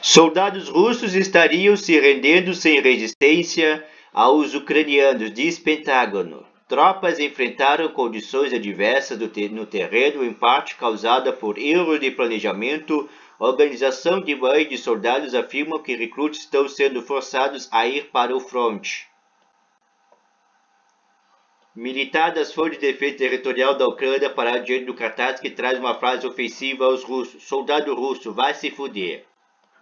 Soldados russos estariam se rendendo sem resistência aos ucranianos, diz Pentágono. Tropas enfrentaram condições adversas no terreno, em parte causada por erros de planejamento. Organização de mães de soldados afirma que recrutas estão sendo forçados a ir para o fronte. Militar das Forças de Defesa Territorial da Ucrânia para diante do cartaz que traz uma frase ofensiva aos russos. Soldado russo, vai se fuder.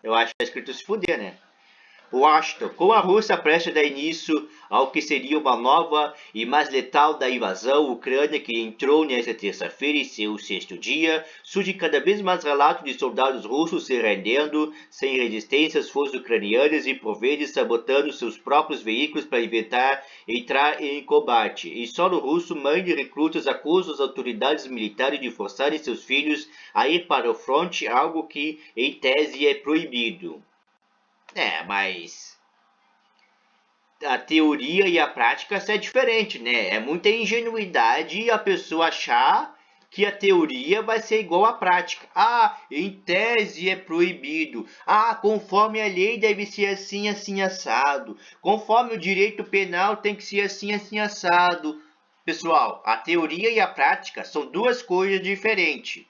Eu acho que tá escrito se fuder, né? Washington, com a Rússia prestes a dar início ao que seria uma nova e mais letal da invasão ucrânia que entrou nesta terça-feira em seu sexto dia, surgem cada vez mais relatos de soldados russos se rendendo sem resistência às forças ucranianas e por vezes sabotando seus próprios veículos para evitar entrar em combate. Em solo russo, mães de recrutas acusam as autoridades militares de forçarem seus filhos a ir para o fronte, algo que em tese é proibido. Mas a teoria e a prática é diferente, né? É muita ingenuidade a pessoa achar que a teoria vai ser igual à prática. Em tese é proibido. Conforme a lei deve ser assim, assim, assado. Conforme o direito penal tem que ser assim, assim, assado. Pessoal, a teoria e a prática são duas coisas diferentes.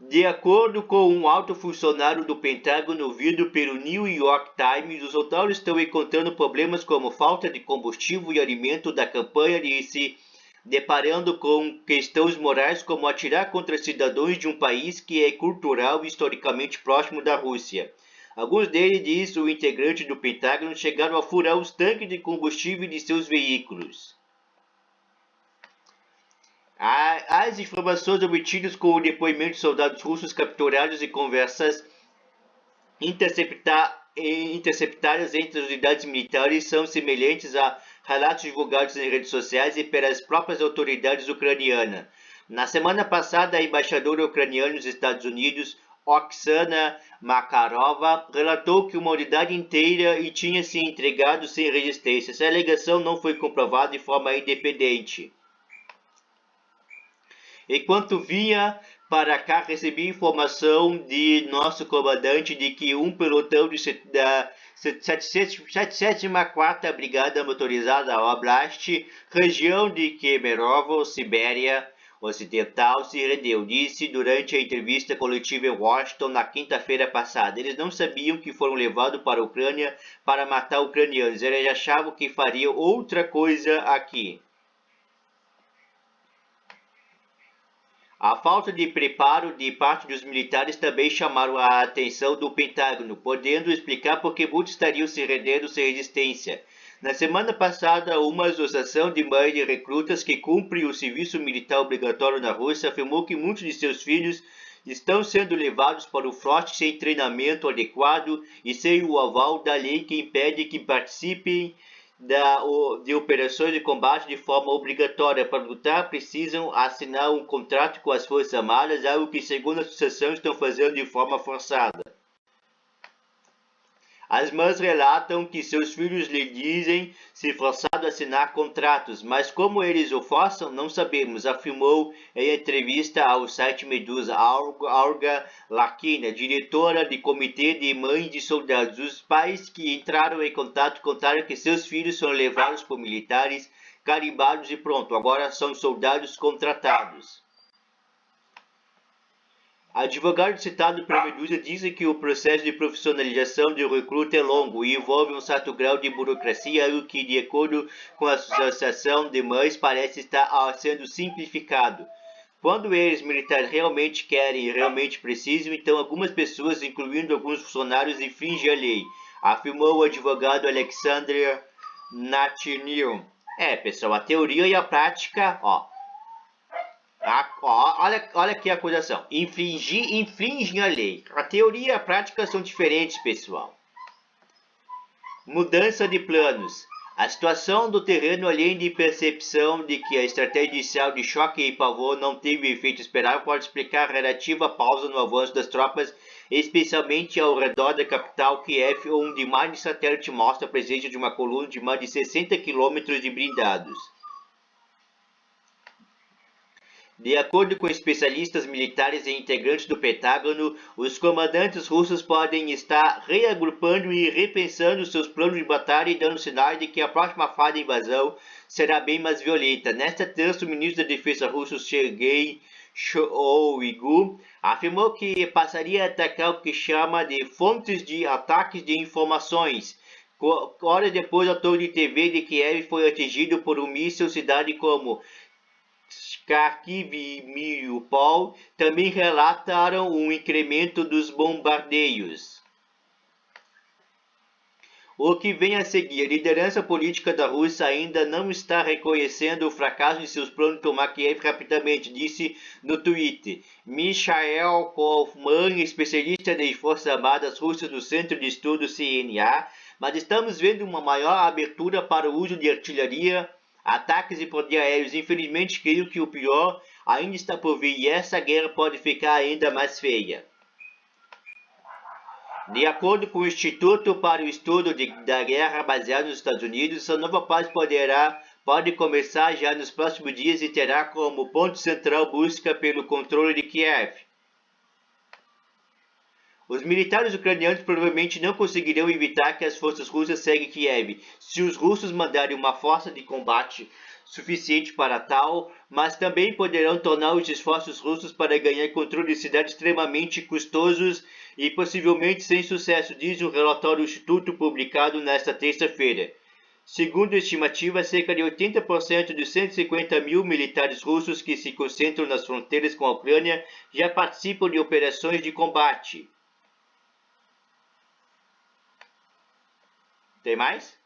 De acordo com um alto funcionário do Pentágono ouvido pelo New York Times, os soldados estão encontrando problemas como falta de combustível e alimento da campanha e se deparando com questões morais como atirar contra cidadãos de um país que é cultural e historicamente próximo da Rússia. Alguns deles, diz o integrante do Pentágono, chegaram a furar os tanques de combustível de seus veículos. As informações obtidas com o depoimento de soldados russos capturados e conversas interceptadas entre as unidades militares são semelhantes a relatos divulgados em redes sociais e pelas próprias autoridades ucranianas. Na semana passada, a embaixadora ucraniana nos Estados Unidos, Oksana Makarova, relatou que uma unidade inteira tinha se entregado sem resistência. Essa alegação não foi comprovada de forma independente. Enquanto vinha para cá, recebi informação de nosso comandante de que um pelotão da 77ª Brigada Motorizada Oblast, região de Kemerovo, Sibéria Ocidental, se rendeu, disse durante a entrevista coletiva em Washington na quinta-feira passada. Eles não sabiam que foram levados para a Ucrânia para matar ucranianos, eles achavam que fariam outra coisa aqui. A falta de preparo de parte dos militares também chamaram a atenção do Pentágono, podendo explicar por que muitos estariam se rendendo sem resistência. Na semana passada, uma associação de mães de recrutas que cumpre o serviço militar obrigatório na Rússia afirmou que muitos de seus filhos estão sendo levados para o fronte sem treinamento adequado e sem o aval da lei que impede que participem de operações de combate de forma obrigatória. Para lutar, precisam assinar um contrato com as Forças Armadas, algo que, segundo a associação, estão fazendo de forma forçada. As mães relatam que seus filhos lhe dizem ser forçados a assinar contratos, mas como eles o forçam, não sabemos, afirmou em entrevista ao site Medusa Olga Lakina, diretora de comitê de mães de soldados. Os pais que entraram em contato contaram que seus filhos foram levados por militares, carimbados e pronto, agora são soldados contratados. Advogados citados pela Medusa dizem que o processo de profissionalização do recruta é longo e envolve um certo grau de burocracia, o que, de acordo com a Associação de Mães, parece estar sendo simplificado. Quando eles militares realmente querem e realmente precisam, então algumas pessoas, incluindo alguns funcionários, infringem a lei, afirmou o advogado Alexander Natchnil. Pessoal, a teoria e a prática, olha aqui a acusação. Infringem a lei. A teoria e a prática são diferentes, pessoal. Mudança de planos. A situação do terreno, além de percepção de que a estratégia inicial de choque e pavor não teve o efeito esperado, pode explicar a relativa pausa no avanço das tropas, especialmente ao redor da capital Kiev, onde imagem de satélite mostra a presença de uma coluna de mais de 60 quilômetros de blindados. De acordo com especialistas militares e integrantes do Pentágono, os comandantes russos podem estar reagrupando e repensando seus planos de batalha e dando sinais de que a próxima fase da invasão será bem mais violenta. Nesta terça, o ministro da Defesa russo Sergei Shoigu afirmou que passaria a atacar o que chama de fontes de ataques de informações. Horas depois, a torre de TV de Kiev foi atingido por um míssil. Cidade como Kharkiv e Mariupol também relataram um incremento dos bombardeios. O que vem a seguir, a liderança política da Rússia ainda não está reconhecendo o fracasso de seus planos de tomar Kiev rapidamente, disse no Twitter. Mikhail Kaufman, especialista das Forças Armadas Russas do Centro de Estudos CNA, mas estamos vendo uma maior abertura para o uso de artilharia, ataques e poder aéreos. Infelizmente, creio que o pior ainda está por vir e essa guerra pode ficar ainda mais feia. De acordo com o Instituto para o Estudo da Guerra baseado nos Estados Unidos, essa nova fase pode começar já nos próximos dias e terá como ponto central busca pelo controle de Kiev. Os militares ucranianos provavelmente não conseguirão evitar que as forças russas seguem Kiev, se os russos mandarem uma força de combate suficiente para tal, mas também poderão tornar os esforços russos para ganhar controle de cidades extremamente custosos e possivelmente sem sucesso, diz um relatório do Instituto publicado nesta terça-feira. Segundo a estimativa, cerca de 80% dos 150 mil militares russos que se concentram nas fronteiras com a Ucrânia já participam de operações de combate. Tem mais?